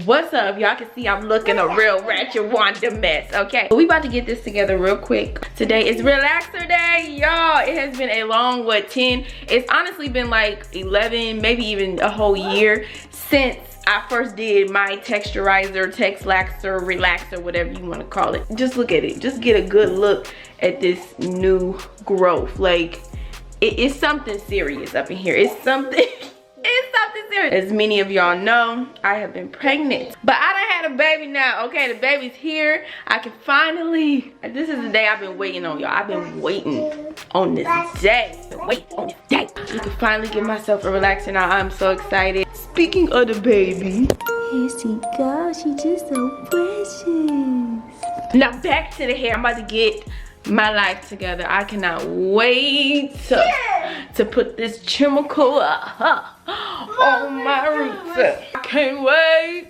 What's up? Y'all can see I'm looking a real ratchet Wanda mess, okay? We about to get this together real quick. Today is relaxer day, y'all. It has been a long, what, 10? It's honestly been like 11, maybe even a whole year since I first did my texturizer, texlaxer, relaxer, whatever you want to call it. Just look at it. Just get a good look at this new growth. Like, it's something serious up in here. It's something... It's something serious. As many of y'all know, I have been pregnant. But I done had a baby now, okay? The baby's here. I can finally... This is the day I've been waiting on, y'all. I've been waiting on this day. Wait on this day. I can finally give myself a relaxer now. I'm so excited. Speaking of the baby. Here she goes. She's just so precious. Now back to the hair. I'm about to get my life together. I cannot wait to put this chemical on my roots. I can't wait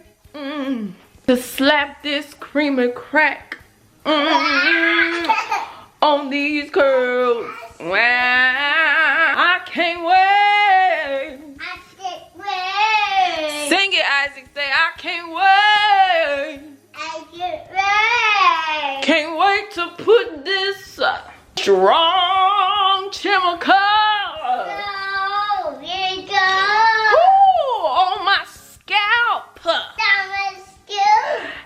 to slap this cream and crack on these curls. I can't wait. Sing it, Isaac. Say, I can't wait. Can't wait to put this strong chemical on my scalp.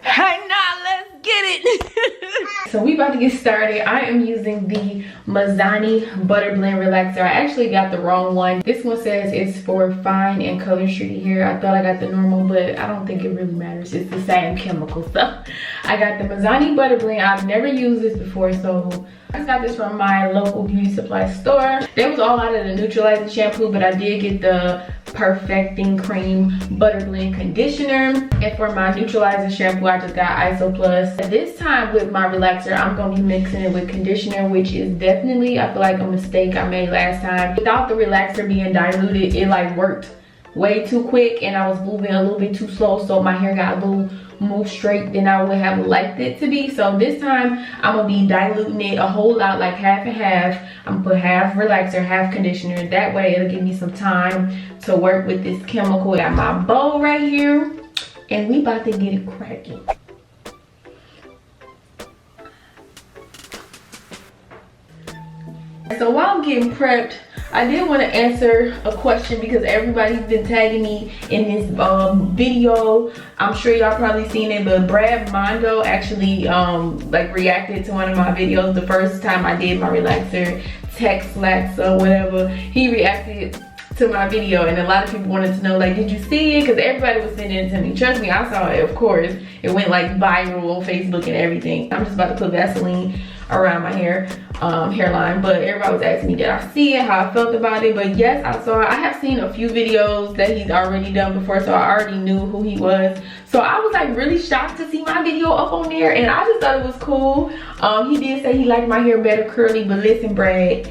Hey, now let's get it. So we about to get started. I am using the Mazani Butter Blend Relaxer. I actually got the wrong one. This one says it's for fine and color treated hair. I thought I got the normal, but I don't think it really matters. It's the same chemical stuff. I got the Mazani Butter Blend. I've never used this before, so I got this from my local beauty supply store. They was all out of the neutralizing shampoo, but I did get the Perfecting Cream Butter Blend Conditioner. And for my neutralizing shampoo, I just got Iso Plus. This time with my relaxer, I'm gonna be mixing it with conditioner, which is definitely, I feel like, a mistake I made last time. Without the relaxer being diluted, it like worked way too quick and I was moving a little bit too slow, so my hair got a little more straight than I would have liked it to be. So this time I'm gonna be diluting it a whole lot, like half and half. I'm gonna put half relaxer, half conditioner. That way it'll give me some time to work with this chemical. I got my bowl right here and we about to get it cracking. So while I'm getting prepped, I did want to answer a question because everybody's been tagging me in this video. I'm sure y'all probably seen it, but Brad Mondo actually like reacted to one of my videos the first time I did my relaxer, texlaxer, whatever. He reacted to my video and a lot of people wanted to know, like, did you see it? Because everybody was sending it to me. Trust me, I saw it, of course. It went like viral on Facebook and everything. I'm just about to put Vaseline around my hairline, but everybody was asking me, did I see it, how I felt about it? But yes, I saw it. I have seen a few videos that he's already done before, so I already knew who he was. So I was like really shocked to see my video up on there, and I just thought it was cool. He did say he liked my hair better curly, but listen, Brad,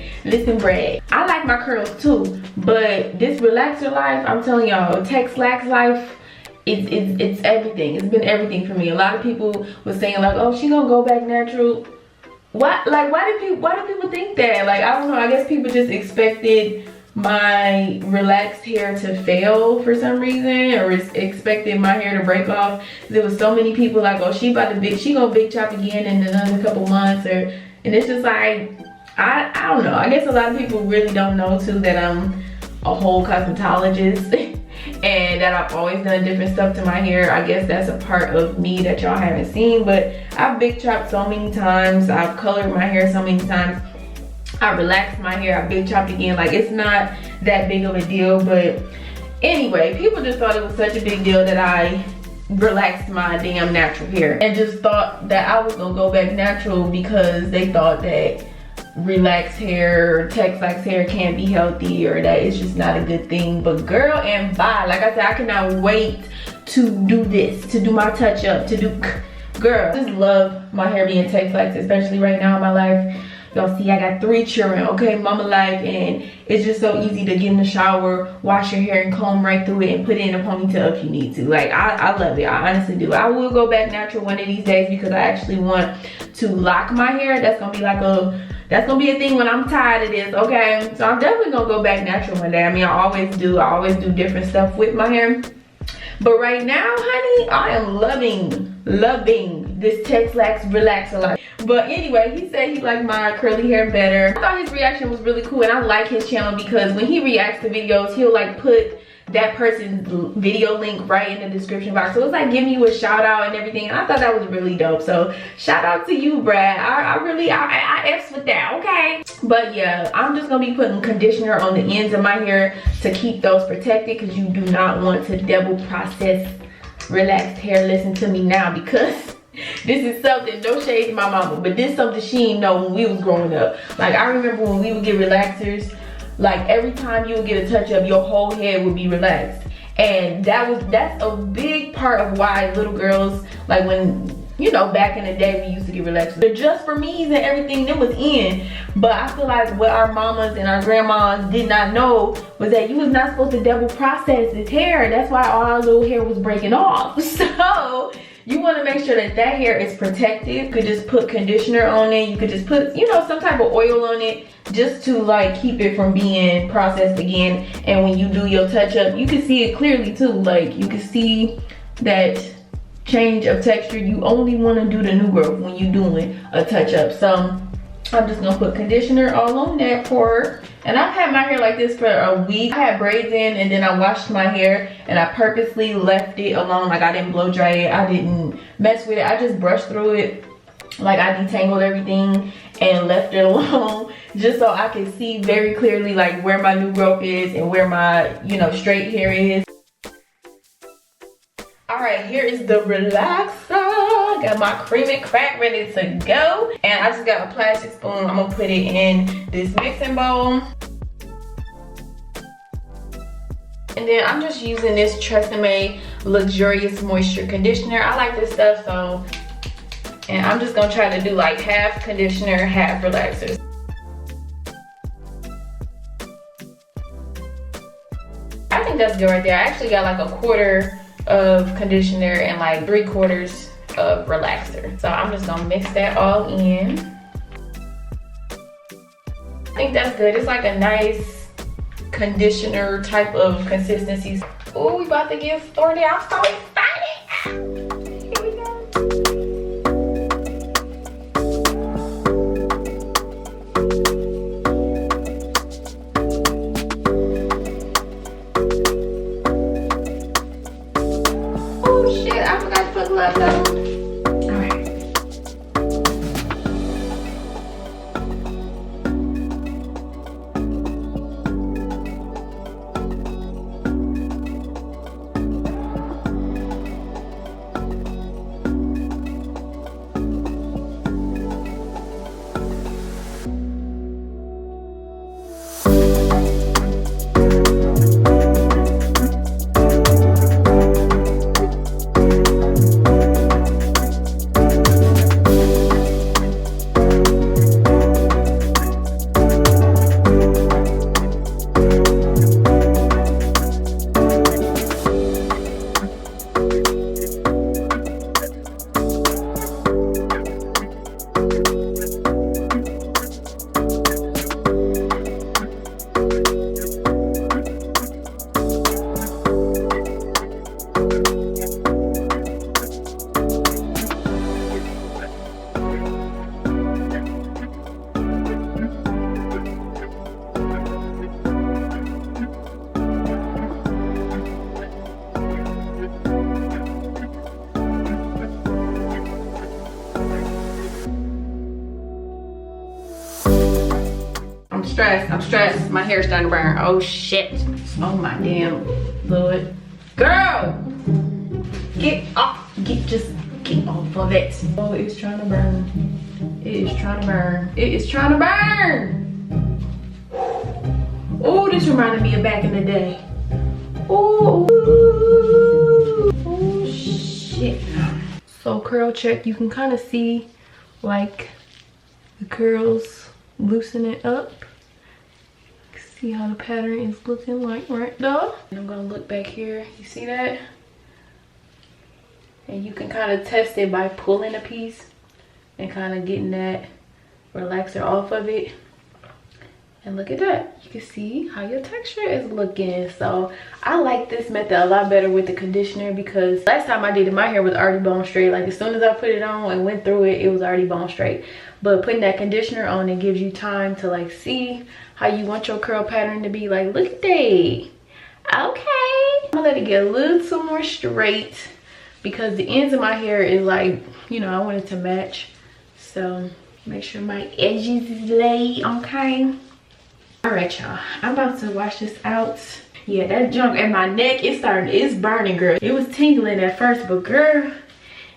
I like my curls too, but this relaxer life, I'm telling y'all, texlax life, it's everything. It's been everything for me. A lot of people were saying like, oh, she gonna go back natural. What? Like, why do people think that? Like, I don't know. I guess people just expected my relaxed hair to fail for some reason, or expected my hair to break off. There was so many people like, oh, she gonna big chop again in another couple months, and it's just like, I don't know. I guess a lot of people really don't know too that I'm a whole cosmetologist. And that I've always done different stuff to my hair. I guess that's a part of me that y'all haven't seen, but I've big chopped so many times. I've colored my hair so many times. I relaxed my hair, I big chopped again. Like, it's not that big of a deal, but anyway, people just thought it was such a big deal that I relaxed my damn natural hair and just thought that I was gonna go back natural because they thought that relaxed hair or texlax hair can't be healthy, or that it's just not a good thing. But girl and bye, like I said, I cannot wait to do this, to do my touch up, to do, girl, I just love my hair being texlax, especially right now in my life. Y'all see I got 3 children, okay, mama life, and it's just so easy to get in the shower, wash your hair and comb right through it and put it in a ponytail if you need to. Like, I love it, I honestly do. I will go back natural one of these days because I actually want to lock my hair. That's gonna be like that's gonna be a thing when I'm tired of this, okay? So I'm definitely gonna go back natural one day. I mean, I always do different stuff with my hair. But right now, honey, I am loving this Texlax Relaxer Light. But anyway, he said he liked my curly hair better. I thought his reaction was really cool, and I like his channel because when he reacts to videos, he'll like put that person's video link right in the description box. So it's like giving you a shout out and everything. And I thought that was really dope. So shout out to you, Brad. I F's with that, okay? But yeah, I'm just gonna be putting conditioner on the ends of my hair to keep those protected, because you do not want to double process relaxed hair. Listen to me now, because this is something, no shade to my mama, but this is something she didn't know when we was growing up. Like, I remember when we would get relaxers, like every time you would get a touch up, your whole head would be relaxed. And that's a big part of why little girls, like when, you know, back in the day we used to get relaxers. The just for me's and everything that was in. But I feel like what our mamas and our grandmas did not know was that you was not supposed to double process this hair. That's why all our little hair was breaking off. So you want to make sure that that hair is protected. You could just put conditioner on it. You could just put, you know, some type of oil on it, just to like keep it from being processed again. And when you do your touch up, you can see it clearly too. Like, you can see that change of texture. You only want to do the new growth when you're doing a touch up. So I'm just gonna put conditioner all on that part. And I've had my hair like this for a week. I had braids in, and then I washed my hair, and I purposely left it alone. Like, I didn't blow dry it, I didn't mess with it. I just brushed through it. Like, I detangled everything and left it alone, just so I could see very clearly like where my new growth is and where my, you know, straight hair is. All right, here is the relaxer. Got my cream and crack ready to go. And I just got a plastic spoon. I'm gonna put it in this mixing bowl. And then I'm just using this Tresemme Luxurious Moisture Conditioner. I like this stuff, so. And I'm just gonna try to do like half conditioner, half relaxer. I think that's good right there. I actually got like a quarter of conditioner and like 3/4 of relaxer. So I'm just gonna mix that all in. I think that's good. It's like a nice conditioner type of consistency. Oh, we about to get started. I'm so excited. Here we go. I forgot to put gloves on. Alright. I'm stressed. My hair's starting to burn. Oh shit. Oh my damn Lord. Girl! Get off. Just get off of it. Oh, it's trying to burn. It is trying to burn. It is trying to burn. Oh, this reminded me of back in the day. Oh, oh shit. So curl check. You can kind of see like the curls loosen it up. See how the pattern is looking like right there. And I'm gonna look back here. You see that? And you can kind of test it by pulling a piece and kind of getting that relaxer off of it. And look at that, you can see how your texture is looking. So I like this method a lot better with the conditioner, because last time I did it, my hair was already bone straight. Like as soon as I put it on and went through it, it was already bone straight. But putting that conditioner on, it gives you time to like see how you want your curl pattern to be. Like, look at that. Okay, I'm gonna let it get a little more straight, because the ends of my hair is like, you know, I want it to match. So make sure my edges is laid, okay? All right, y'all, I'm about to wash this out. Yeah, that junk in my neck, it's burning, girl. It was tingling at first, but girl,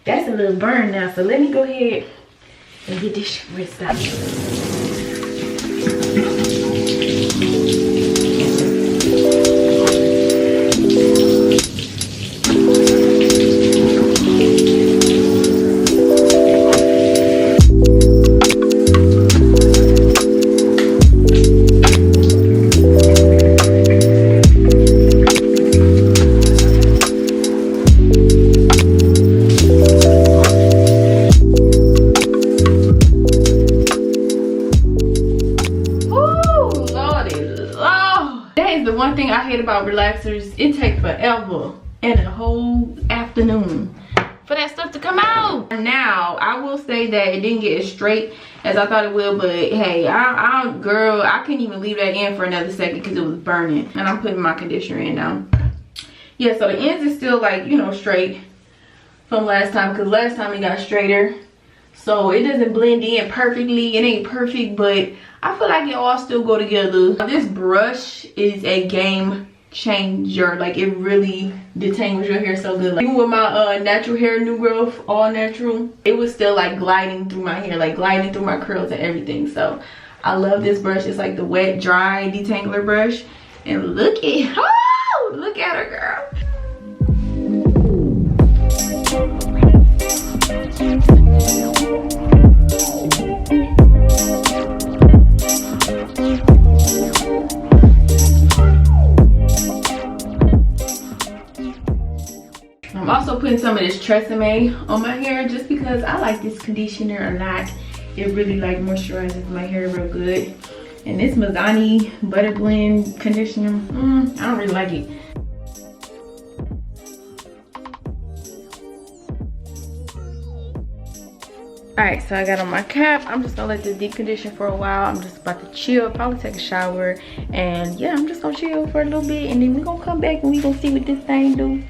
that's a little burn now. So let me go ahead and get this shit rinsed out. One thing I hate about relaxers, it takes forever and a whole afternoon for that stuff to come out. Now I will say that it didn't get as straight as I thought it would, but hey, girl, I couldn't even leave that in for another second because it was burning. And I'm putting my conditioner in now. Yeah, so the ends is still like, you know, straight from last time, because last time it got straighter. So it doesn't blend in perfectly. It ain't perfect, but I feel like it all still go together. This brush is a game changer. Like, it really detangles your hair so good. Like, even with my natural hair new growth, all natural, it was still like gliding through my hair, like gliding through my curls and everything. So I love this brush. It's like the wet dry detangler brush. And look at, oh, look at her, girl. I'm also putting some of this Tresemme on my hair just because I like this conditioner a lot. It really like moisturizes my hair real good. And this Mazani Butter Blend conditioner, I don't really like it. Alright, so I got on my cap. I'm just gonna let this deep condition for a while. I'm just about to chill, probably take a shower. And yeah, I'm just gonna chill for a little bit, and then we're gonna come back and we're gonna see what this thing do.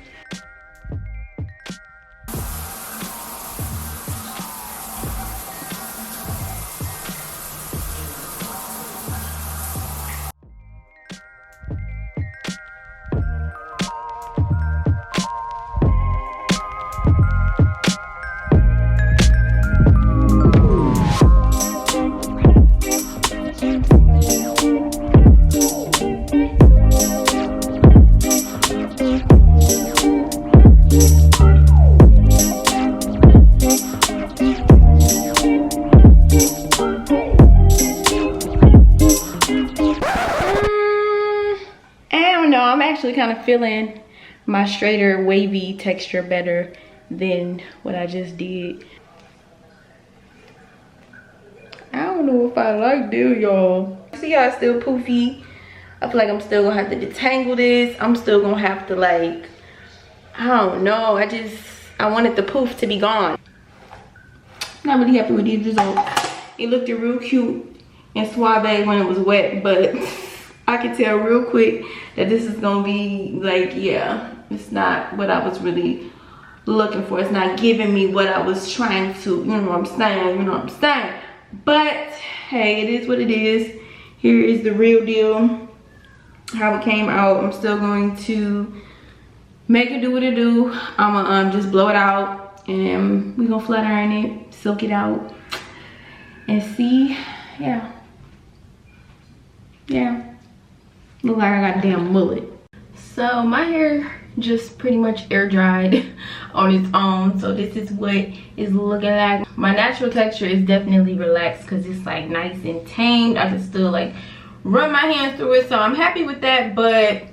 Kind of feeling my straighter wavy texture better than what I just did. I don't know if I like this, y'all. See how it's still poofy? I feel like I'm still gonna have to detangle this. I'm still gonna have to, like, I don't know, I wanted the poof to be gone. Not really happy with these results. It looked real cute and suave when it was wet, but I could tell real quick that this is gonna be like, yeah, it's not what I was really looking for. It's not giving me what I was trying to, you know what I'm saying, But hey, it is what it is. Here is the real deal, how it came out. I'm still going to make it do what it do. I'm gonna just blow it out, and we're gonna flat iron it, silk it out, and see. Yeah. Look like I got a damn mullet. So my hair just pretty much air dried on its own. So this is what it's looking like. My natural texture is definitely relaxed because it's like nice and tamed. I can still like run my hands through it. So I'm happy with that, but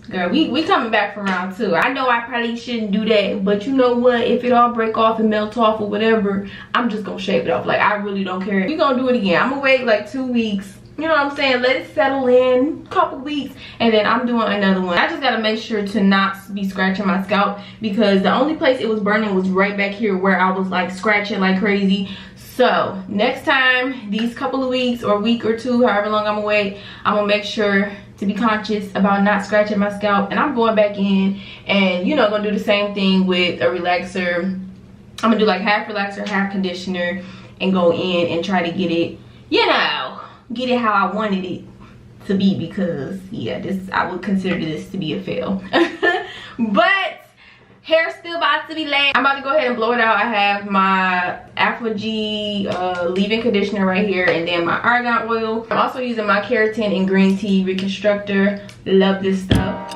Girl, we coming back for round 2. I know I probably shouldn't do that, but you know what? If it all break off and melt off or whatever, I'm just gonna shave it off. Like, I really don't care. We gonna do it again. I'm gonna wait like 2 weeks. You know what I'm saying? Let it settle in a couple weeks, and then I'm doing another one. I just gotta make sure to not be scratching my scalp, because the only place it was burning was right back here where I was like scratching like crazy. So next time, these couple of weeks or week or two, however long I'm away, I'm gonna make sure to be conscious about not scratching my scalp, and I'm going back in and, you know, gonna do the same thing with a relaxer. I'm gonna do like half relaxer, half conditioner, and go in and try to get it, you know, get it how I wanted it to be, because yeah, this, I would consider this to be a fail. But hair's still about to be laid. I'm about to go ahead and blow it out. I have my Afro G leave-in conditioner right here, and then my argan oil. I'm also using my keratin and green tea reconstructor. Love this stuff.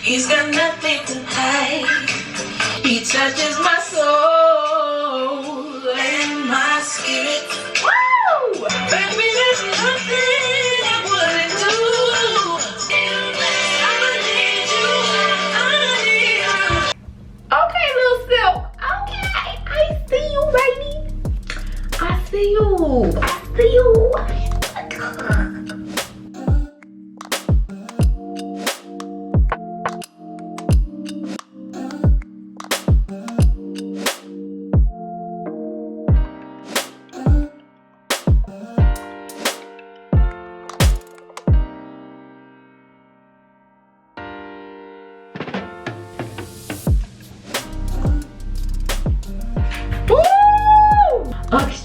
He's got nothing to hide. He touches my soul and my spirit. Woo! Baby, there's nothing I wouldn't do. I need you. Okay, little Silk. Okay, I see you, baby. I see you. I see you.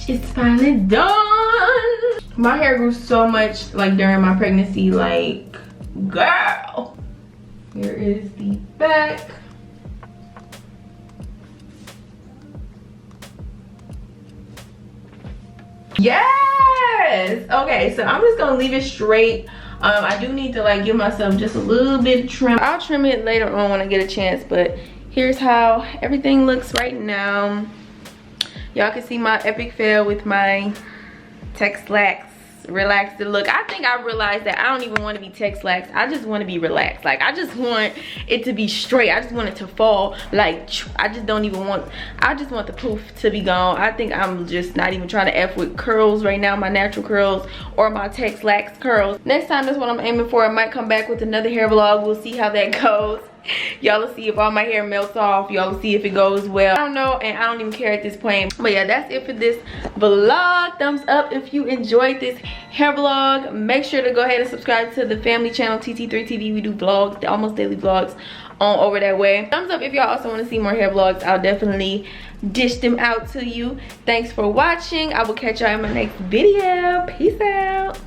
It's finally done. My hair grew so much like during my pregnancy, like, girl. Here is the back. Yes. Okay, so I'm just gonna leave it straight. I do need to like give myself just a little bit of trim. I'll trim it later on when I get a chance, but here's how everything looks right now. Y'all can see my epic fail with my Texlax relaxed look. I think I realized that I don't even want to be Texlax. I just want to be relaxed. Like, I just want it to be straight. I just want it to fall. Like, I just don't even want, I just want the poof to be gone. I think I'm just not even trying to F with curls right now, my natural curls or my Texlax curls. Next time, that's what I'm aiming for. I might come back with another hair vlog. We'll see how that goes. Y'all will see if all my hair melts off. Y'all will see if it goes well. I don't know, and I don't even care at this point. But yeah, that's it for this vlog. Thumbs up if you enjoyed this hair vlog. Make sure to go ahead and subscribe to the family channel TT3TV. We do vlogs, almost daily vlogs on over that way. Thumbs up if y'all also want to see more hair vlogs. I'll definitely dish them out to you. Thanks for watching. I will catch y'all in my next video. Peace out.